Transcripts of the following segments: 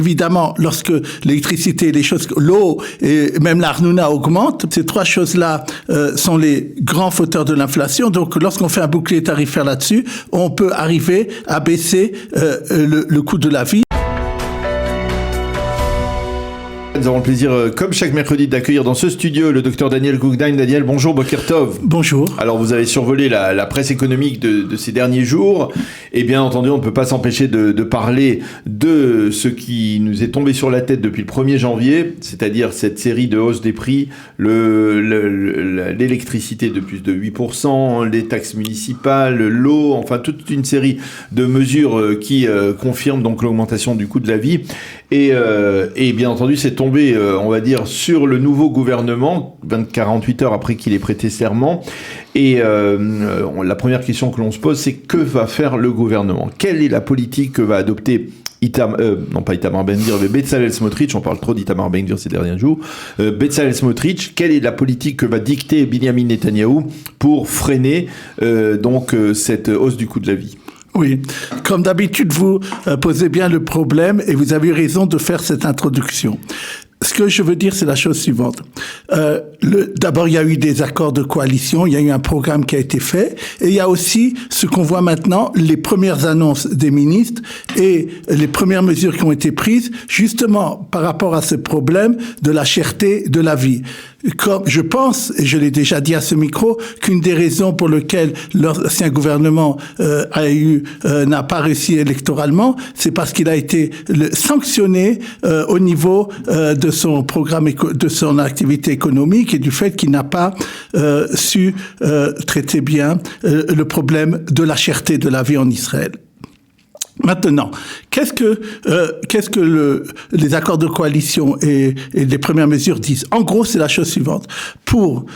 Évidemment, lorsque l'électricité, l'eau et même l'Arnouna augmentent, ces trois choses-là sont les grands fauteurs de l'inflation. Donc, lorsqu'on fait un bouclier tarifaire là-dessus, on peut arriver à baisser le coût de la vie. Nous avons le plaisir, comme chaque mercredi, d'accueillir dans ce studio le docteur Daniel Guggenheim. Daniel, bonjour, Boker Tov. Bonjour. Alors, vous avez survolé la presse économique de ces derniers jours. Et bien entendu, on ne peut pas s'empêcher de parler de ce qui nous est tombé sur la tête depuis le 1er janvier, c'est-à-dire cette série de hausses des prix, l'électricité de plus de 8%, les taxes municipales, l'eau, enfin toute une série de mesures qui confirment donc l'augmentation du coût de la vie. Et bien entendu, c'est tombé, on va dire, sur le nouveau gouvernement, 48 heures après qu'il ait prêté serment. Et la première question que l'on se pose, c'est que va faire le gouvernement ? Quelle est la politique que va adopter Itamar Ben-Gvir, mais Bezalel Smotrich, on parle trop d'Itamar Ben-Gvir ces derniers jours, Bezalel Smotrich, quelle est la politique que va dicter Binyamin Netanyahou pour freiner cette hausse du coût de la vie ? Oui, comme d'habitude, vous posez bien le problème et vous avez eu raison de faire cette introduction. Ce que je veux dire, c'est la chose suivante. D'abord, il y a eu des accords de coalition, il y a eu un programme qui a été fait, et il y a aussi ce qu'on voit maintenant, les premières annonces des ministres et les premières mesures qui ont été prises, justement par rapport à ce problème de la cherté de la vie. Comme je pense, et je l'ai déjà dit à ce micro, qu'une des raisons pour lesquelles l'ancien gouvernement n'a pas réussi électoralement, c'est parce qu'il a été sanctionné au niveau de son programme, de son activité économique et du fait qu'il n'a pas su traiter bien le problème de la cherté de la vie en Israël. Maintenant, qu'est-ce que les accords de coalition et les premières mesures disent ? En gros, c'est la chose suivante. Pour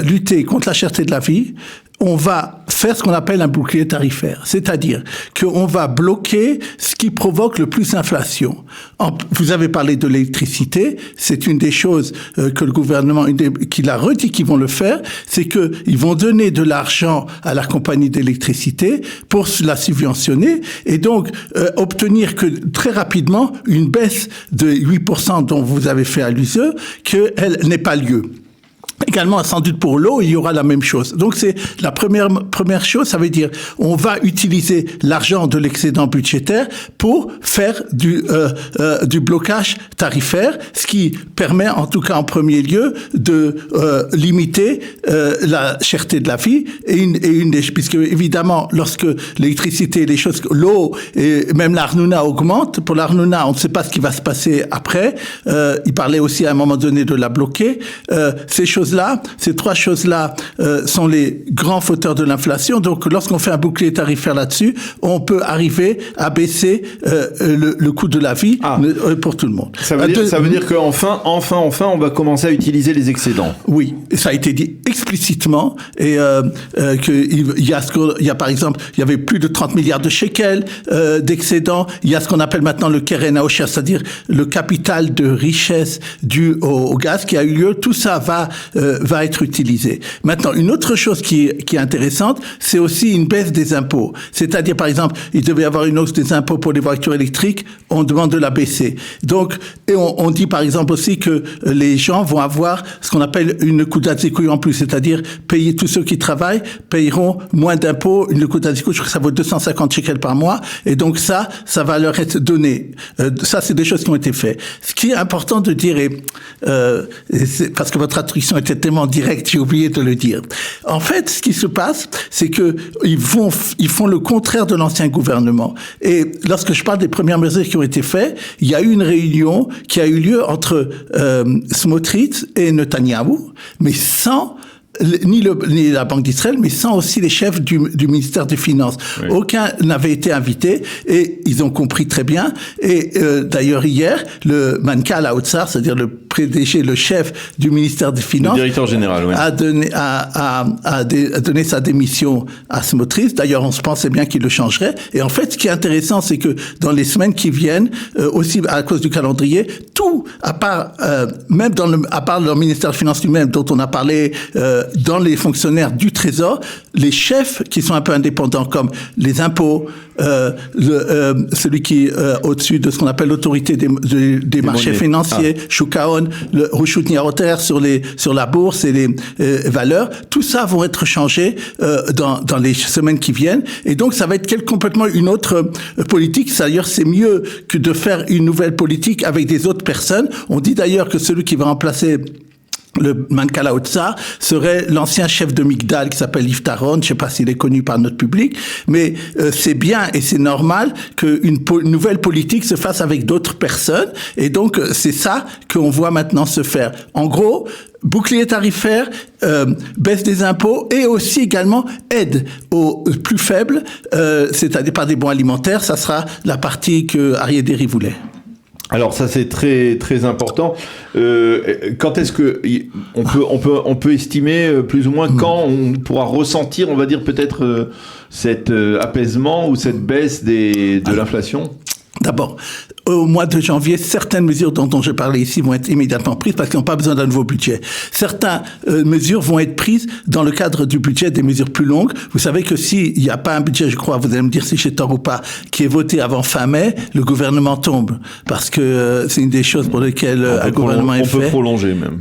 lutter contre la cherté de la vie, on va faire ce qu'on appelle un bouclier tarifaire, c'est-à-dire qu'on va bloquer ce qui provoque le plus d'inflation. Vous avez parlé de l'électricité, c'est une des choses que le gouvernement, qu'il a redit qu'ils vont le faire, c'est qu'ils vont donner de l'argent à la compagnie d'électricité pour la subventionner et donc obtenir que très rapidement une baisse de 8% dont vous avez fait allusion, qu'elle n'ait pas lieu. Également, sans doute pour l'eau, il y aura la même chose. Donc c'est la première chose, ça veut dire on va utiliser l'argent de l'excédent budgétaire pour faire du blocage tarifaire, ce qui permet en tout cas en premier lieu de limiter la cherté de la vie puisque évidemment lorsque l'électricité, l'eau et même l'Arnouna augmentent, pour l'Arnouna on ne sait pas ce qui va se passer après. Il parlait aussi à un moment donné de la bloquer. Ces trois choses-là sont les grands fauteurs de l'inflation. Donc, lorsqu'on fait un bouclier tarifaire là-dessus, on peut arriver à baisser le coût de la vie pour tout le monde. Ça veut dire qu'enfin, on va commencer à utiliser les excédents. Oui, ça a été dit explicitement et il y a par exemple, il y avait plus de 30 milliards de shekels d'excédents. Il y a ce qu'on appelle maintenant le Keren Haosher, c'est-à-dire le capital de richesse dû au gaz qui a eu lieu. Tout ça va être utilisé. Maintenant, une autre chose qui est intéressante, c'est aussi une baisse des impôts. C'est-à-dire, par exemple, il devait y avoir une hausse des impôts pour les voitures électriques, on demande de la baisser. Donc, et on dit par exemple aussi que les gens vont avoir ce qu'on appelle une Nekudat Zikoui en plus, c'est-à-dire payer tous ceux qui travaillent, payeront moins d'impôts. Une Nekudat Zikoui, je crois que ça vaut 250 shekels par mois, et donc ça va leur être donné. Ça, c'est des choses qui ont été faites. Ce qui est important de dire, parce que votre introduction était tellement directe, j'ai oublié de le dire. En fait, ce qui se passe, c'est que ils font le contraire de l'ancien gouvernement. Et lorsque je parle des premières mesures qui ont été faites, il y a eu une réunion qui a eu lieu entre Smotrich et Netanyahou, mais sans ni la Banque d'Israël, mais sans aussi les chefs du ministère des Finances. Oui. Aucun n'avait été invité et ils ont compris très bien. Et d'ailleurs hier, le Mankal Haotsar, c'est-à-dire le PDG, le chef du ministère des Finances, le directeur général, oui, a donné sa démission à Smotrich. D'ailleurs, on se pensait bien qu'il le changerait. Et en fait, ce qui est intéressant, c'est que dans les semaines qui viennent, aussi à cause du calendrier, tout, à part le ministère des Finances lui-même, dont on a parlé, dans les fonctionnaires du Trésor, les chefs qui sont un peu indépendants, comme les impôts, celui qui au-dessus de ce qu'on appelle l'autorité des marchés financiers, Shukaon, le Reshut ניירות Areth sur la bourse et les valeurs, tout ça vont être changés dans les semaines qui viennent. Et donc, ça va être complètement une autre politique. D'ailleurs, c'est mieux que de faire une nouvelle politique avec des autres personnes. On dit d'ailleurs que celui qui va remplacer le Mankala Otsa serait l'ancien chef de Migdal qui s'appelle Iftaron. Je sais pas s'il est connu par notre public, mais c'est bien et c'est normal qu'une nouvelle politique se fasse avec d'autres personnes. Et donc, c'est ça qu'on voit maintenant se faire. En gros, bouclier tarifaire, baisse des impôts et aussi également aide aux plus faibles, c'est-à-dire par des bons alimentaires. Ça sera la partie que Arié Deri voulait. Alors ça c'est très très important. Quand est-ce que on peut estimer plus ou moins quand on pourra ressentir, on va dire peut-être cet apaisement ou cette baisse de l'inflation? D'abord, au mois de janvier, certaines mesures dont je parlais ici vont être immédiatement prises parce qu'ils n'ont pas besoin d'un nouveau budget. Certaines mesures vont être prises dans le cadre du budget, des mesures plus longues. Vous savez que s'il n'y a pas un budget, je crois, vous allez me dire si j'ai tort ou pas, qui est voté avant fin mai, le gouvernement tombe. Parce que c'est une des choses pour lesquelles un gouvernement est fait. On peut prolonger même.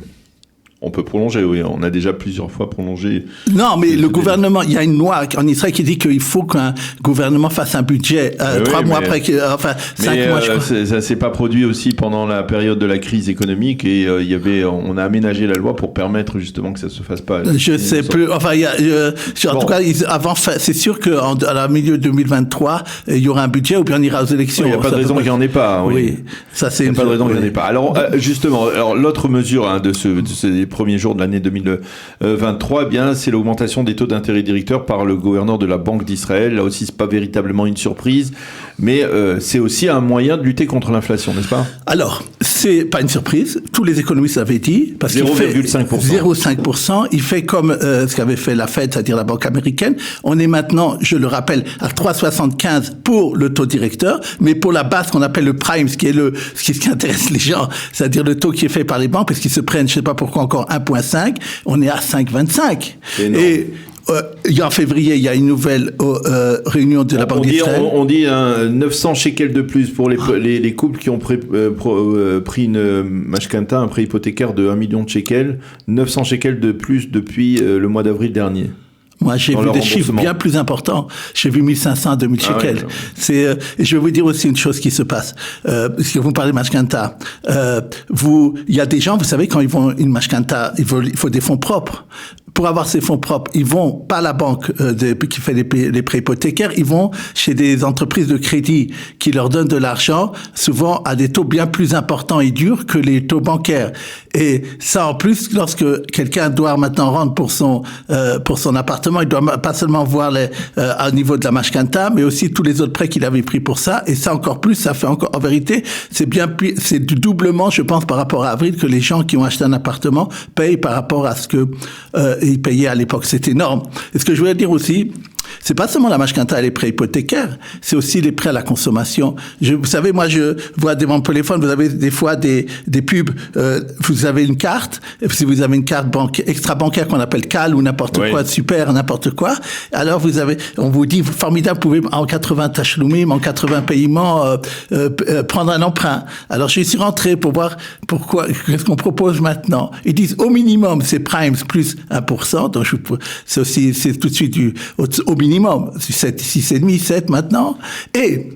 On peut prolonger, oui. On a déjà plusieurs fois prolongé. Non, mais le gouvernement, il y a une loi en Israël qui dit qu'il faut qu'un gouvernement fasse un budget 3 mois après, 5 mois, je crois. Ça s'est pas produit aussi pendant la période de la crise économique et on a aménagé la loi pour permettre justement que ça se fasse pas. Je sais plus. Enfin, en tout cas, avant, c'est sûr qu'à la milieu 2023, il y aura un budget ou bien on ira aux élections. Il n'y a pas de raison qu'il n'y en ait pas. Oui, ça c'est. Il n'y a pas de raison qu'il n'y en ait pas. Alors, justement, l'autre mesure de ces premiers jours de l'année 2023, eh bien, c'est l'augmentation des taux d'intérêt directeurs par le gouverneur de la Banque d'Israël. Là aussi, c'est pas véritablement une surprise, mais c'est aussi un moyen de lutter contre l'inflation, n'est-ce pas? Alors, c'est pas une surprise. Tous les économistes l'avaient dit. 0,5%. 0,5%. Il fait comme ce qu'avait fait la Fed, c'est-à-dire la Banque américaine. On est maintenant, je le rappelle, à 3,75 pour le taux directeur, mais pour la base qu'on appelle le prime, ce qui intéresse les gens, c'est-à-dire le taux qui est fait par les banques, parce qu'ils se prennent, je sais pas pourquoi encore 1,5, on est à 5,25. Et en février, il y a une nouvelle réunion de la Banque d'Israël. On dit 900 shekels de plus pour les couples qui ont pris une mashkanta, un prêt hypothécaire de 1 million de shekels. 900 shekels de plus depuis le mois d'avril dernier. Moi, j'ai vu des chiffres bien plus importants. J'ai vu 1500, 2000 shekels. Et je vais vous dire aussi une chose qui se passe. Parce que vous me parlez de mashkanta. Il y a des gens, vous savez, quand ils vont une mashkanta, il faut des fonds propres. Pour avoir ces fonds propres, ils vont pas à la banque qui fait les prêts hypothécaires, ils vont chez des entreprises de crédit qui leur donnent de l'argent, souvent à des taux bien plus importants et durs que les taux bancaires. Et ça, en plus, lorsque quelqu'un doit maintenant rendre pour son appartement, il doit pas seulement voir au niveau de la mashkanta, mais aussi tous les autres prêts qu'il avait pris pour ça. Et ça, encore plus, ça fait encore, en vérité, c'est du doublement, je pense, par rapport à avril, que les gens qui ont acheté un appartement payent par rapport à ce que ils payaient à l'époque. C'est énorme. Et ce que je voulais dire aussi, c'est pas seulement la mashkanta et les prêts hypothécaires, c'est aussi les prêts à la consommation. Vous savez, moi, je vois devant mon téléphone, vous avez des fois des pubs, vous avez une carte, si vous avez une carte extra-bancaire qu'on appelle CAL ou n'importe quoi, super, n'importe quoi, alors on vous dit, formidable, vous pouvez en 80 tachloumim, en 80 paiements, prendre un emprunt. Alors, je suis rentré pour voir qu'est-ce qu'on propose maintenant. Ils disent, au minimum, c'est Primes plus 1%, donc c'est tout de suite au minimum, 6,5, 7 maintenant, et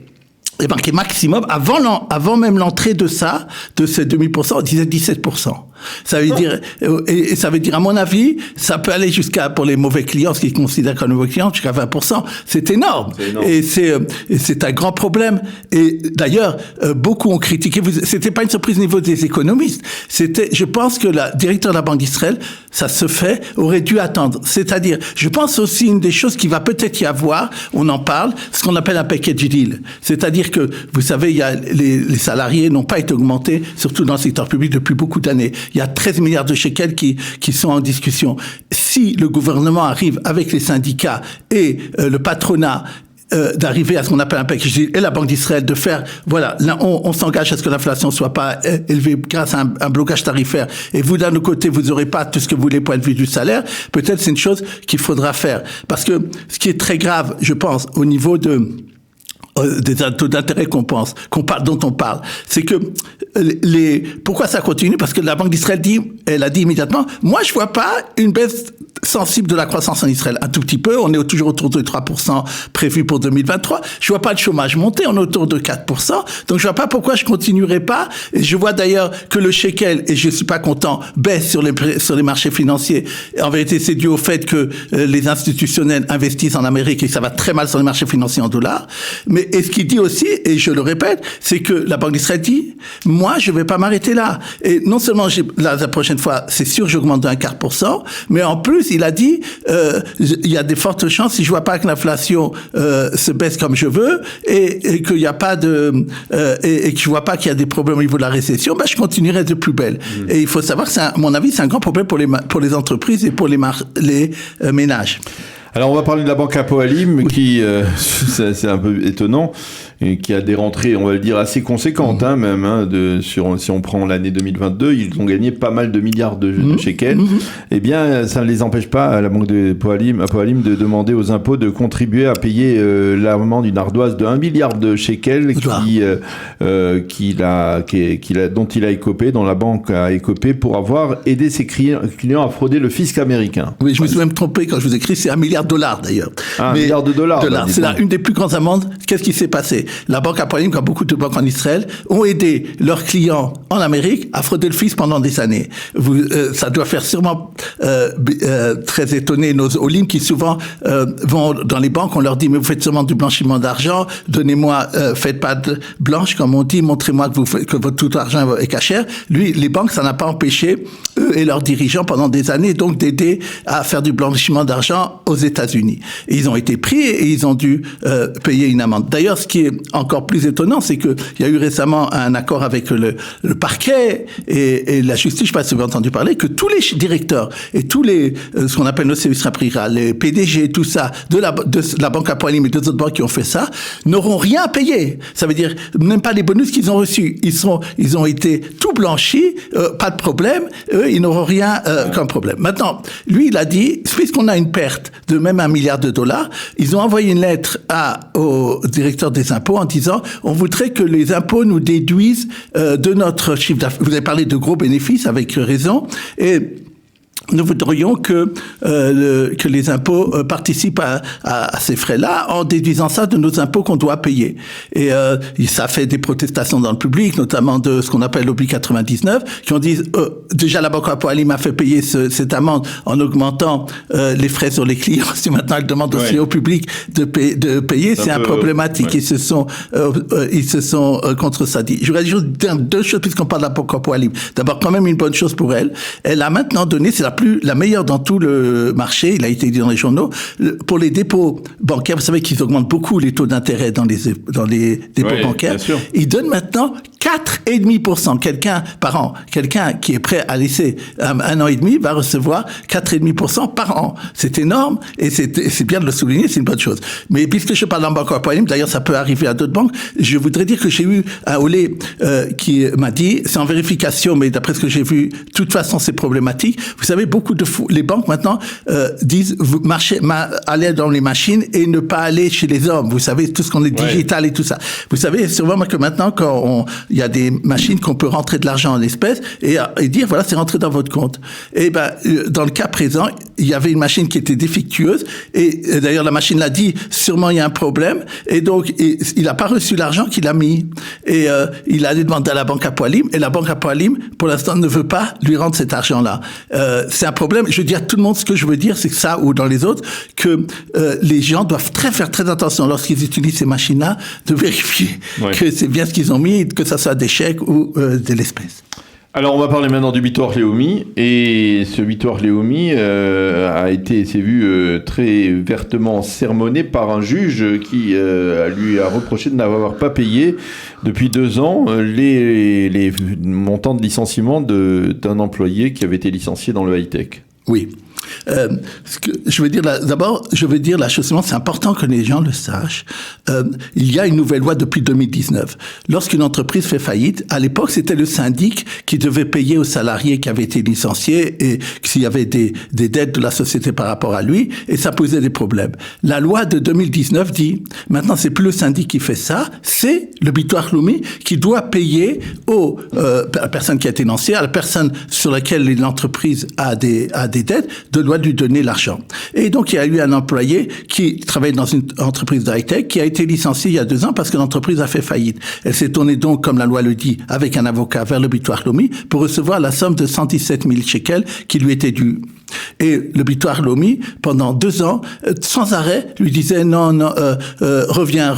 marqué maximum, avant même l'entrée de ces 2000%, on disait 17%. Ça veut dire, et ça veut dire, à mon avis, ça peut aller pour les mauvais clients, ce qu'ils considèrent comme mauvais clients, jusqu'à 20%. C'est énorme. Et c'est un grand problème. Et d'ailleurs, beaucoup ont critiqué, c'était pas une surprise au niveau des économistes. Je pense que la directeur de la Banque d'Israël, aurait dû attendre. C'est-à-dire, je pense aussi une des choses qui va peut-être y avoir, on en parle, ce qu'on appelle un package deal. C'est-à-dire que, vous savez, les salariés n'ont pas été augmentés, surtout dans le secteur public depuis beaucoup d'années. Il y a 13 milliards de shekels qui sont en discussion. Si le gouvernement arrive avec les syndicats et le patronat d'arriver à ce qu'on appelle un package deal et la Banque d'Israël de faire, on s'engage à ce que l'inflation soit pas élevée grâce à un blocage tarifaire. Et vous, d'un autre côté, vous aurez pas tout ce que vous voulez point de vue du salaire. Peut-être c'est une chose qu'il faudra faire. Parce que ce qui est très grave, je pense, au niveau des taux d'intérêt dont on parle, c'est que pourquoi ça continue? Parce que la Banque d'Israël elle a dit immédiatement, moi je vois pas une baisse sensible de la croissance en Israël. Un tout petit peu, on est toujours autour de 3% prévu pour 2023. Je vois pas le chômage monter, on est autour de 4%. Donc je vois pas pourquoi je continuerai pas. Et je vois d'ailleurs que le shekel, et je suis pas content, baisse sur les marchés financiers. Et en vérité, c'est dû au fait que les institutionnels investissent en Amérique et ça va très mal sur les marchés financiers en dollars. Et ce qu'il dit aussi, et je le répète, c'est que la Banque d'Israël dit, moi, je vais pas m'arrêter là. Et non seulement la prochaine fois, c'est sûr, j'augmente de 1/4%, mais en plus, il a dit, il y a des fortes chances, si je vois pas que l'inflation se baisse comme je veux, et qu'il y a pas et que je vois pas qu'il y a des problèmes au niveau de la récession, je continuerai de plus belle. Et il faut savoir que à mon avis, c'est un grand problème pour les entreprises et pour les ménages. Alors on va parler de la banque Hapoalim, qui c'est un peu étonnant, et qui a des rentrées, on va le dire, assez conséquentes, même, si on prend l'année 2022, ils ont gagné pas mal de milliards de shekels. Eh bien, ça ne les empêche pas, à la banque de Hapoalim, de demander aux impôts de contribuer à payer l'amende d'une ardoise de 1 milliard de shekels dont il a écopé, dont la banque a écopé pour avoir aidé ses clients à frauder le fisc américain. Oui, je me suis même trompé quand je vous écris, c'est $1 milliard, d'ailleurs. $1 milliard. C'est là une des plus grandes amendes. Qu'est-ce qui s'est passé? La banque Hapoalim, comme beaucoup de banques en Israël, ont aidé leurs clients en Amérique à frauder le fisc pendant des années. Ça doit faire sûrement très étonner nos olim qui souvent vont dans les banques, on leur dit mais vous faites seulement du blanchiment d'argent, donnez-moi, faites pas de blanche comme on dit, montrez-moi que votre tout argent est cachère. Lui, les banques, ça n'a pas empêché eux et leurs dirigeants pendant des années donc d'aider à faire du blanchiment d'argent aux États-Unis. Et ils ont été pris et ils ont dû payer une amende. D'ailleurs, ce qui est encore plus étonnant, c'est qu'il y a eu récemment un accord avec le parquet et la justice, je ne sais pas si vous avez entendu parler, que tous les directeurs et tous les, ce qu'on appelle nos services rapria, les PDG, tout ça, de la banque Hapoalim et d'autres banques qui ont fait ça, n'auront rien à payer. Ça veut dire, même pas les bonus qu'ils ont reçus. Ils ont été tout blanchis, pas de problème, eux, ils n'auront rien comme problème. Maintenant, lui, il a dit, puisqu'on a une perte de même $1 milliard, ils ont envoyé une lettre au directeur des impôts en disant, on voudrait que les impôts nous déduisent de notre chiffre d'affaires. Vous avez parlé de gros bénéfices, avec raison, et nous voudrions que les impôts participent à ces frais-là en déduisant ça de nos impôts qu'on doit payer. Et ça fait des protestations dans le public, notamment de ce qu'on appelle Lobby 99, qui ont dit déjà la banque Hapoalim a fait payer cette amende en augmentant les frais sur les clients. Si maintenant elle demande aussi au public de payer, c'est un problématique. Ouais. Ils se sont contre ça dit. Je voudrais juste dire deux choses puisqu'on parle de la banque Hapoalim. D'abord, quand même une bonne chose pour elle. Elle a maintenant donné, c'est la meilleure dans tout le marché, il a été dit dans les journaux, pour les dépôts bancaires. Vous savez qu'ils augmentent beaucoup les taux d'intérêt dans les dépôts bancaires. Ils donnent maintenant 4,5% quelqu'un par an. Quelqu'un qui est prêt à laisser 1 an et demi va recevoir 4,5% par an. C'est énorme et c'est bien de le souligner, c'est une bonne chose. Mais puisque je parle d'un banque Hapoalim, d'ailleurs ça peut arriver à d'autres banques, je voudrais dire que j'ai eu un Olé qui m'a dit, c'est en vérification, mais d'après ce que j'ai vu, de toute façon c'est problématique. Vous savez, les banques maintenant disent aller dans les machines et ne pas aller chez les hommes. Vous savez, tout ce qu'on est digital et tout ça. Vous savez sûrement que maintenant, il y a des machines qu'on peut rentrer de l'argent en espèces et dire, voilà, c'est rentré dans votre compte. Et dans le cas présent, il y avait une machine qui était défectueuse et d'ailleurs la machine l'a dit, sûrement il y a un problème et donc il n'a pas reçu l'argent qu'il a mis. Et il a allé demander à la banque Hapoalim et la banque Hapoalim, pour l'instant, ne veut pas lui rendre cet argent-là. C'est un problème. Je dis à tout le monde, ce que je veux dire, c'est que ça, ou dans les autres, que les gens doivent faire très attention lorsqu'ils utilisent ces machines-là, de vérifier que c'est bien ce qu'ils ont mis, que ça soit des chèques ou de l'espèce. Alors, on va parler maintenant du Bitor Leumi. Et ce Bitor Leumi s'est vu très vertement sermonné par un juge qui lui a reproché de n'avoir pas payé depuis 2 ans les montants de licenciement d'un employé qui avait été licencié dans le high-tech. Oui. Je veux dire, d'abord, la chose suivante, c'est important que les gens le sachent. Il y a une nouvelle loi depuis 2019. Lorsqu'une entreprise fait faillite, à l'époque, c'était le syndic qui devait payer aux salariés qui avaient été licenciés et s'il y avait des dettes de la société par rapport à lui, et ça posait des problèmes. La loi de 2019 dit, maintenant, c'est plus le syndic qui fait ça, c'est le Bitoire Leumi qui doit payer à la personne qui a été lancée, à la personne sur laquelle l'entreprise a des dettes, doit lui donner l'argent. Et donc, il y a eu un employé qui travaillait dans une entreprise de high-tech qui a été licencié il y a 2 ans parce que l'entreprise a fait faillite. Elle s'est tournée donc, comme la loi le dit, avec un avocat vers le Bitoire Leumi pour recevoir la somme de 117 000 shekels qui lui était due. Et le Bitoire Leumi, pendant 2 ans, sans arrêt, lui disait non, reviens,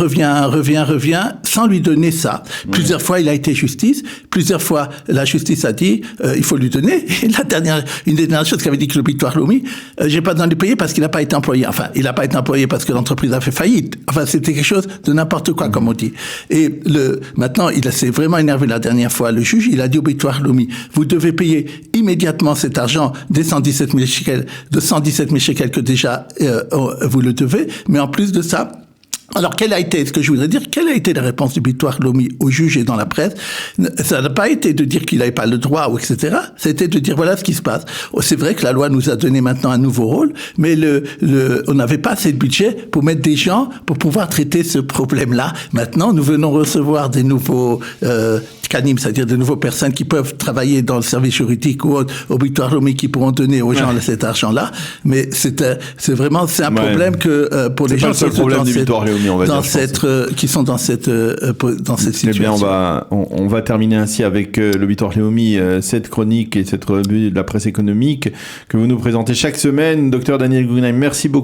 sans lui donner ça. Ouais. Plusieurs fois, il a été justice. Plusieurs fois, la justice a dit, il faut lui donner. Et une des dernières choses qu'avait dit que le Bitoire Leumi, j'ai pas besoin de lui payer parce qu'il n'a pas été employé. Enfin, il n'a pas été employé parce que l'entreprise a fait faillite. Enfin, c'était quelque chose de n'importe quoi, comme on dit. Et maintenant, il s'est vraiment énervé la dernière fois. Le juge, il a dit au Bitoire Leumi, vous devez payer immédiatement cet argent des 117 000 shekels que déjà vous le devez, mais en plus de ça, alors, quelle a été la réponse du Bitoire Leumi au juge et dans la presse? Ça n'a pas été de dire qu'il n'avait pas le droit, ou etc. C'était de dire voilà ce qui se passe. C'est vrai que la loi nous a donné maintenant un nouveau rôle, mais on n'avait pas assez de budget pour mettre des gens pour pouvoir traiter ce problème-là. Maintenant, nous venons recevoir des nouveaux canim, c'est-à-dire de nouvelles personnes qui peuvent travailler dans le service juridique ou au Bitoire Leumi qui pourront donner aux gens cet argent-là. Mais c'est un problème que pour les gens qui sont dans cette situation. Eh bien, on va terminer ainsi avec le Bitoire Leumi, cette chronique et cette revue de la presse économique que vous nous présentez chaque semaine. Docteur Daniel Guggenheim, merci beaucoup.